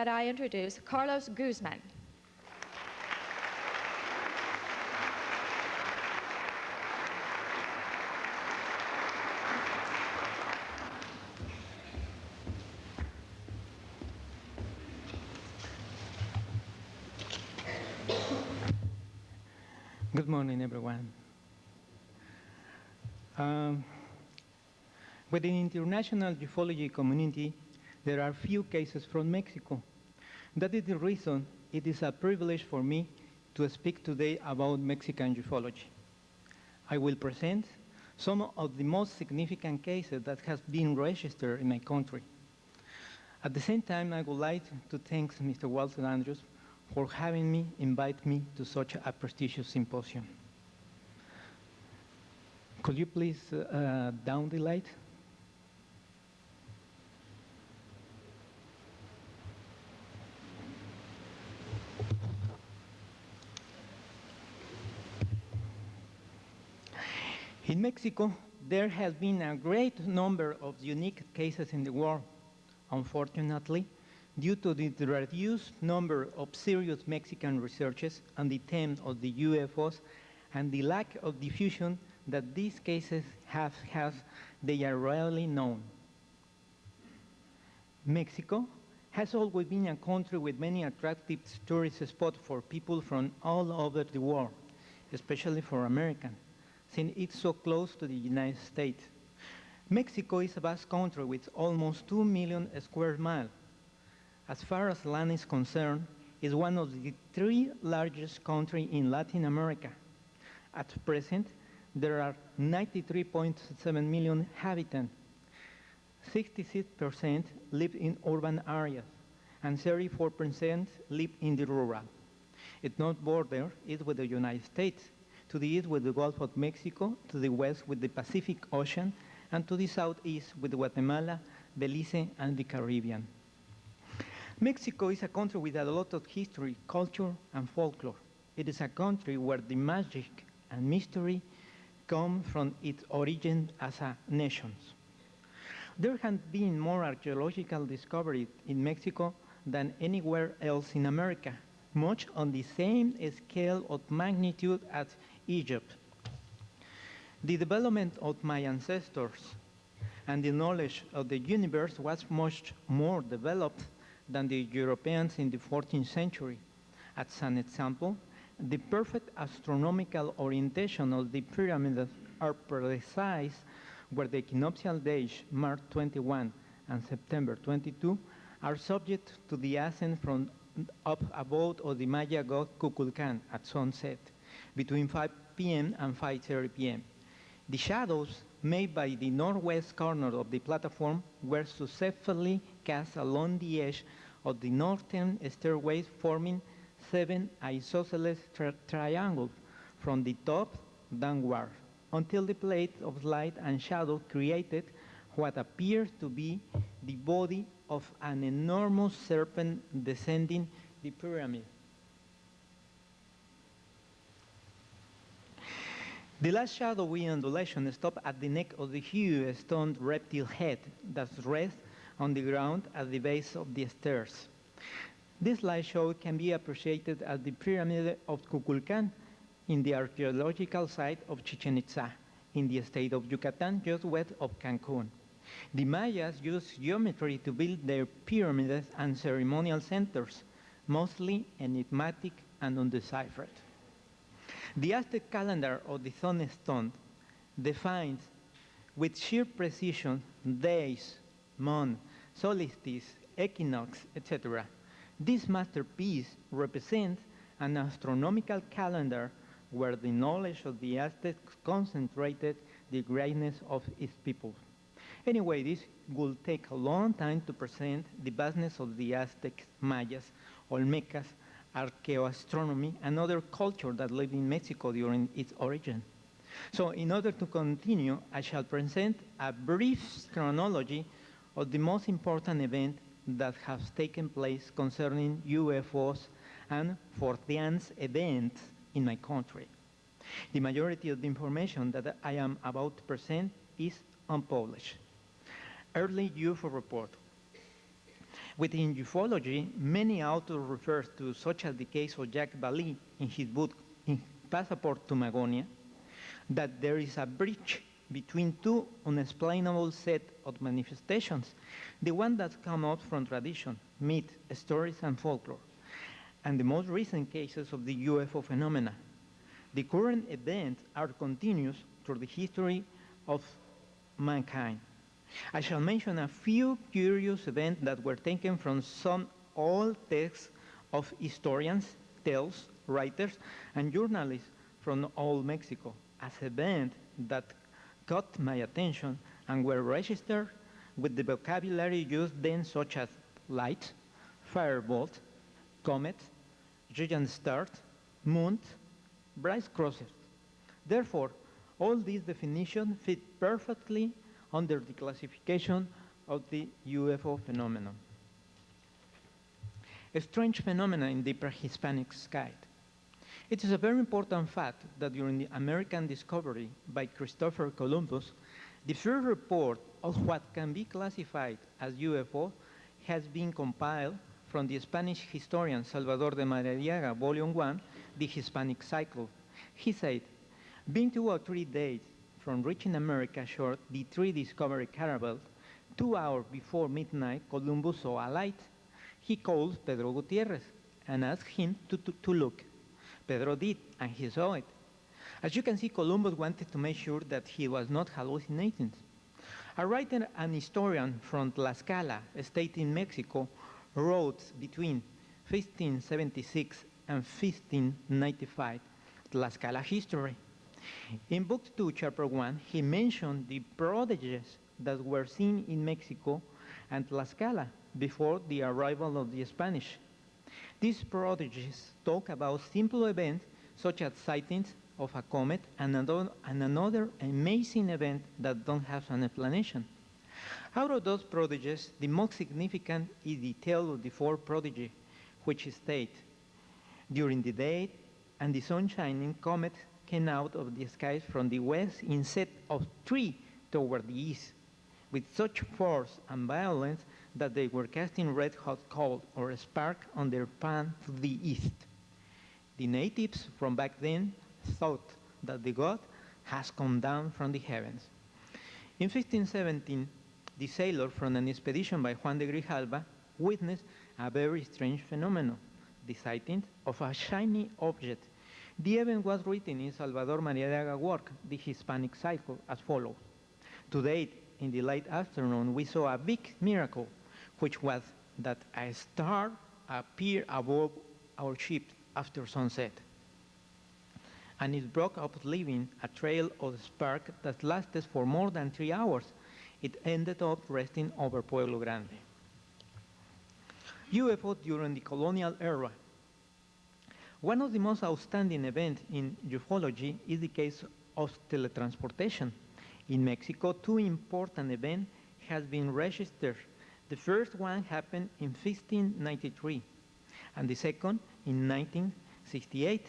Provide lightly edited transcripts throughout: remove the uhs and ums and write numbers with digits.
that I introduce Carlos Guzmán. Good morning, everyone. With the international ufology community, there are few cases from Mexico. That is the reason it is a privilege for me to speak today about Mexican ufology. I will present some of the most significant cases that have been registered in my country. At the same time, I would like to thank Mr. Walter Andrews for having me invite me to such a prestigious symposium. Could you please down the light? In Mexico, there has been a great number of unique cases in the world. Unfortunately, due to the reduced number of serious Mexican researchers on the theme of the UFOs and the lack of diffusion that these cases have, they are rarely known. Mexico has always been a country with many attractive tourist spots for people from all over the world, especially for Americans, since it's so close to the United States. Mexico is a vast country with almost 2 million square miles. As far as land is concerned, it's one of the 3 largest countries in Latin America. At present, there are 93.7 million inhabitants. 66% live in urban areas, and 34% live in the rural. Its north border is with the United States, to the east with the Gulf of Mexico, to the west with the Pacific Ocean, and to the southeast with Guatemala, Belize, and the Caribbean. Mexico is a country with a lot of history, culture, and folklore. It is a country where the magic and mystery come from its origin as a nation. There have been more archaeological discoveries in Mexico than anywhere else in America, much on the same scale of magnitude as Egypt. The development of my ancestors and the knowledge of the universe was much more developed than the Europeans in the 14th century. As an example, the perfect astronomical orientation of the pyramids are precise where the equinoctial days, March 21 and September 22, are subject to the ascent from up above of the Maya god Kukulkan at sunset, between 5 p.m. and 5:30 p.m. The shadows made by the northwest corner of the platform were successfully cast along the edge of the northern stairways, forming 7 isosceles triangles from the top downward, until the plate of light and shadow created what appears to be the body of an enormous serpent descending the pyramid. The last shadowy undulation stopped at the neck of the huge stone reptile head that rests on the ground at the base of the stairs. This light show can be appreciated at the Pyramid of Kukulkan in the archaeological site of Chichen Itza in the state of Yucatan, just west of Cancun. The Mayas used geometry to build their pyramids and ceremonial centers, mostly enigmatic and undeciphered. The Aztec calendar of the Sunstone defines with sheer precision days, month, solstice, equinox, etc. This masterpiece represents an astronomical calendar where the knowledge of the Aztecs concentrated the greatness of its people. Anyway, this will take a long time to present the vastness of the Aztecs, Mayas, Olmecas, archaeoastronomy, and other culture that lived in Mexico during its origin. So in order to continue, I shall present a brief chronology of the most important events that have taken place concerning UFOs and Fortean's events in my country. The majority of the information that I am about to present is unpublished. Early UFO report. Within ufology, many authors refer to, such as the case of Jacques Vallée in his book in Passport to Magonia, that there is a bridge between two unexplainable set of manifestations, the one that come out from tradition, myth, stories, and folklore, and the most recent cases of the UFO phenomena. The current events are continuous through the history of mankind. I shall mention a few curious events that were taken from some old texts of historians, tales, writers, and journalists from old Mexico as events that caught my attention and were registered with the vocabulary used then, such as light, firebolt, comet, giant star, moon, bright crosses. Therefore, all these definitions fit perfectly under the classification of the UFO phenomenon. A strange phenomenon in the pre-Hispanic sky. It is a very important fact that during the American discovery by Christopher Columbus, the first report of what can be classified as UFO has been compiled from the Spanish historian Salvador de Madariaga, Volume 1, The Hispanic Cycle. He said, being 2 or 3 days from reaching America shore, the three discovery caravels, 2 hours before midnight, Columbus saw a light. He called Pedro Gutierrez and asked him to look. Pedro did, and he saw it. As you can see, Columbus wanted to make sure that he was not hallucinating. A writer and historian from Tlaxcala, a state in Mexico, wrote between 1576 and 1595 Tlaxcala history. In Book 2, Chapter 1, he mentioned the prodigies that were seen in Mexico and Tlaxcala before the arrival of the Spanish. These prodigies talk about simple events such as sightings of a comet and another amazing event that don't have an explanation. Out of those prodigies, the most significant is the tale of the 4 prodigy, which state, during the day and the sun shining, comet came out of the skies from the west in set of 3 toward the east, with such force and violence that they were casting red-hot coal or a spark on their path to the east. The natives from back then thought that the god has come down from the heavens. In 1517, the sailor from an expedition by Juan de Grijalva witnessed a very strange phenomenon, the sighting of a shiny object. The event was written in Salvador Madariaga's work, The Hispanic Cycle, as follows. Today, in the late afternoon, we saw a big miracle, which was that a star appeared above our ship after sunset. And it broke up, leaving a trail of spark that lasted for more than 3 hours. It ended up resting over Pueblo Grande. UFO during the colonial era. One of the most outstanding events in ufology is the case of teletransportation. In Mexico, 2 important events have been registered. The first one happened in 1593, and the second in 1968.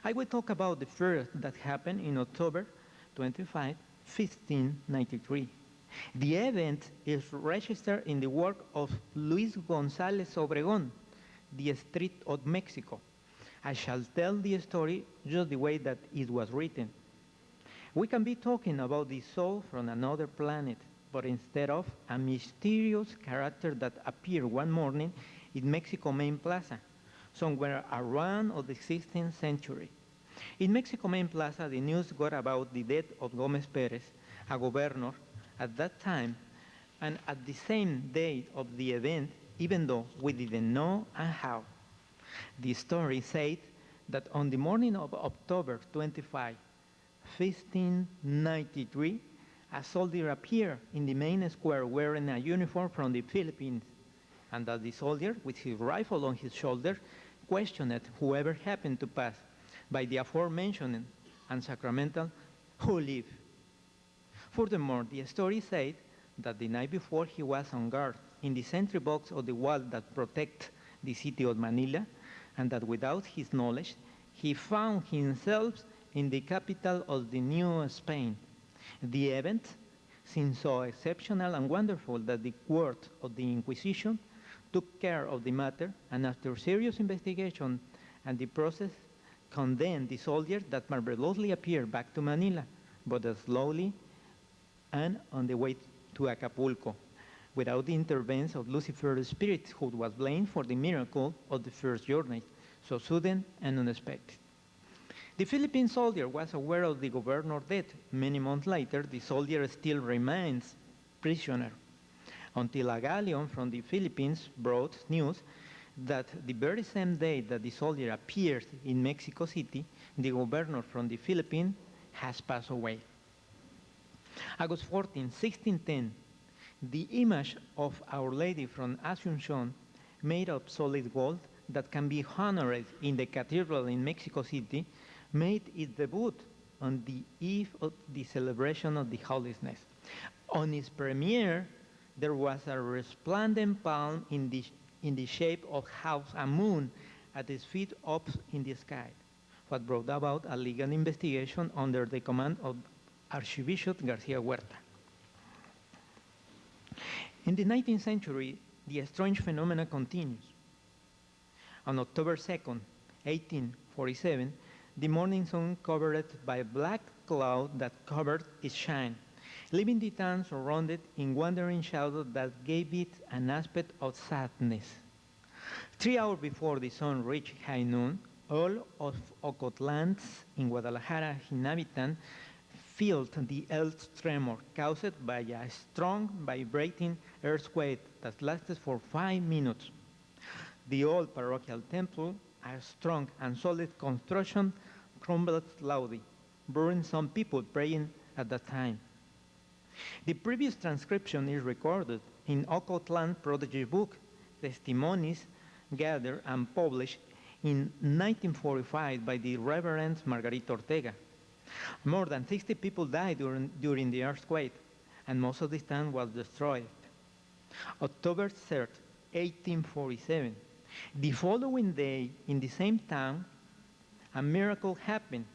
I will talk about the first that happened in October 25, 1593. The event is registered in the work of Luis González Obregón, The Street of Mexico. I shall tell the story just the way that it was written. We can be talking about the soul from another planet, but instead of a mysterious character that appeared one morning in Mexico Main Plaza, somewhere around of the 16th century. In Mexico Main Plaza, the news got about the death of Gómez Pérez, a governor at that time, and at the same day of the event, even though we didn't know how. The story said that on the morning of October 25, 1593, a soldier appeared in the main square wearing a uniform from the Philippines, and that the soldier, with his rifle on his shoulder, questioned whoever happened to pass by the aforementioned and sacramental who lived. Furthermore, the story said that the night before he was on guard in the sentry box of the wall that protects the city of Manila, and that without his knowledge, he found himself in the capital of the New Spain. The event seemed so exceptional and wonderful that the court of the Inquisition took care of the matter, and after serious investigation and the process, condemned the soldiers that marvelously appeared back to Manila, but slowly and on the way to Acapulco, without the intervention of Lucifer's spirit, who was blamed for the miracle of the first journey, so sudden and unexpected. The Philippine soldier was aware of the governor's death. Many months later, the soldier still remains prisoner, until a galleon from the Philippines brought news that the very same day that the soldier appeared in Mexico City, the governor from the Philippines has passed away. August 14, 1610, the image of Our Lady from Asunción, made of solid gold that can be honored in the cathedral in Mexico City, made its debut on the eve of the celebration of the Holiness. On its premiere, there was a resplendent palm in the shape of half a moon at its feet up in the sky, what brought about a legal investigation under the command of Archbishop Garcia Huerta. In the 19th century, the strange phenomena continues. On October 2nd, 1847, the morning sun covered by a black cloud that covered its shine, leaving the town surrounded in wandering shadows that gave it an aspect of sadness. 3 hours before the sun reached high noon, all of Ocotlans in Guadalajara inhabitants felt the earth tremor caused by a strong vibrating earthquake that lasted for 5 minutes. The old parochial temple, a strong and solid construction, crumbled slowly, burying some people praying at that time. The previous transcription is recorded in Ocotlan Prodigy Book, Testimonies gathered and published in 1945 by the Reverend Margarita Ortega. More than 60 people died during the earthquake, and most of the town was destroyed. October 3rd, 1847. The following day, in the same town, a miracle happened.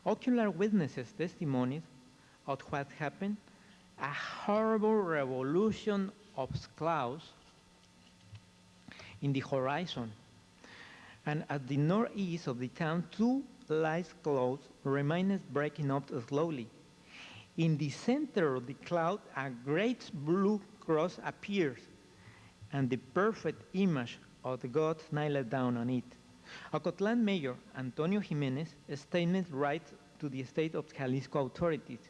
Ocular witnesses testimonied of what happened: a horrible revolution of clouds in the horizon, and at the northeast of the town, 2 light clouds remained breaking up slowly. In the center of the cloud, a great blue cross appears, and the perfect image of God knelt down on it. Ocotlan Mayor Antonio Jimenez statement right to the state of Jalisco authorities.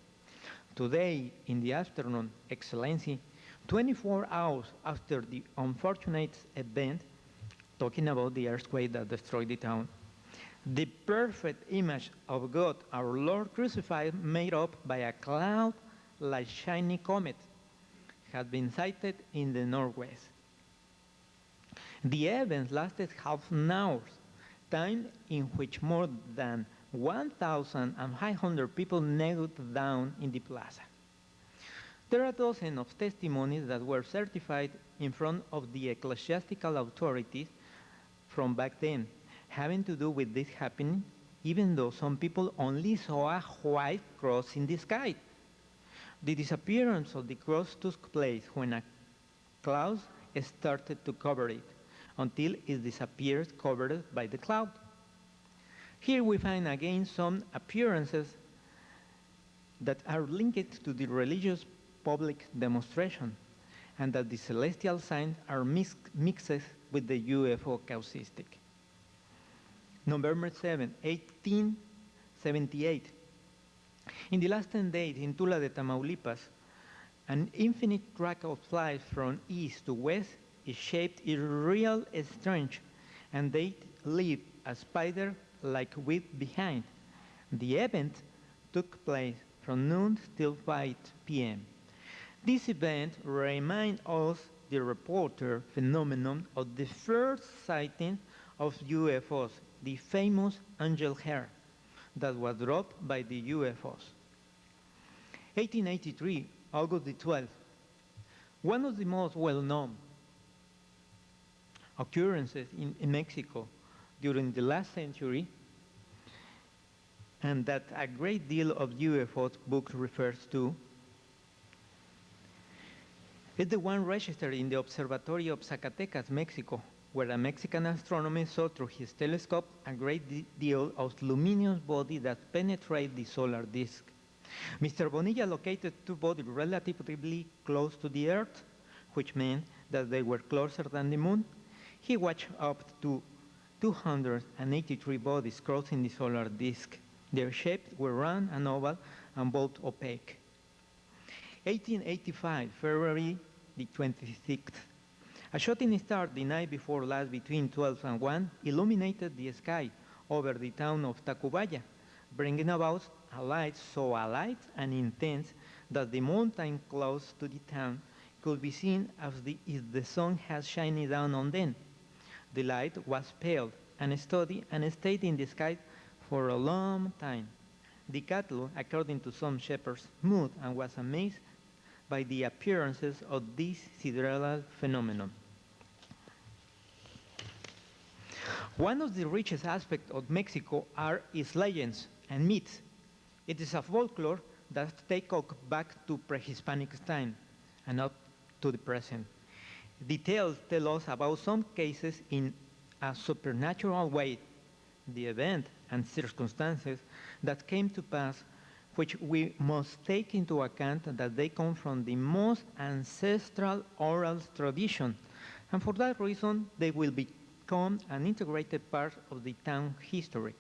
Today, in the afternoon, Excellency, 24 hours after the unfortunate event, talking about the earthquake that destroyed the town, the perfect image of God, our Lord crucified, made up by a cloud like shiny comet, had been sighted in the northwest. The event lasted half an hour, time in which more than 1,500 people knelt down in the plaza. There are dozens of testimonies that were certified in front of the ecclesiastical authorities from back then, having to do with this happening, even though some people only saw a white cross in the sky. The disappearance of the cross took place when a cloud started to cover it, until it disappeared covered by the cloud. Here we find again some appearances that are linked to the religious public demonstration, and that the celestial signs are mixed with the UFO causistic. November 7, 1878. In the last 10 days in Tula de Tamaulipas, an infinite track of flies from east to west is shaped real strange, and they leave a spider-like web behind. The event took place from noon till 5 p.m. This event reminds us the reporter phenomenon of the first sighting of UFOs, the famous angel hair that was dropped by the UFOs. 1883, August the 12th. One of the most well-known occurrences in Mexico during the last century, and that a great deal of UFO book refers to, It's the one registered in the Observatory of Zacatecas, Mexico, where a Mexican astronomer saw through his telescope a great deal of luminous body that penetrated the solar disk. Mr. Bonilla located two bodies relatively close to the Earth, which meant that they were closer than the Moon. He watched up to 283 bodies crossing the solar disk. Their shapes were round and oval and both opaque. 1885, February the 26th. A shooting star the night before last between 12 and 1 illuminated the sky over the town of Tacubaya, bringing about a light so alight and intense that the mountain close to the town could be seen as if the sun had shining down on them. The light was pale and steady and stayed in the sky for a long time. The cattle, according to some shepherds, moved and was amazed by the appearances of this sidereal phenomenon. One of the richest aspects of Mexico are its legends and myths. It is a folklore that takes us back to pre-Hispanic time and up to the present. Details tell us about some cases in a supernatural way, the event and circumstances that came to pass, which we must take into account that they come from the most ancestral oral tradition, and for that reason they will become an integrated part of the town history,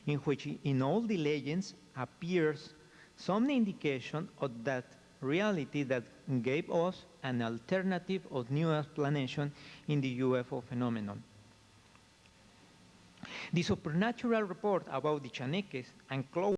in which in all the legends appears some indication of that reality that gave us an alternative of new explanation in the UFO phenomenon. The supernatural report about the Chaneques and close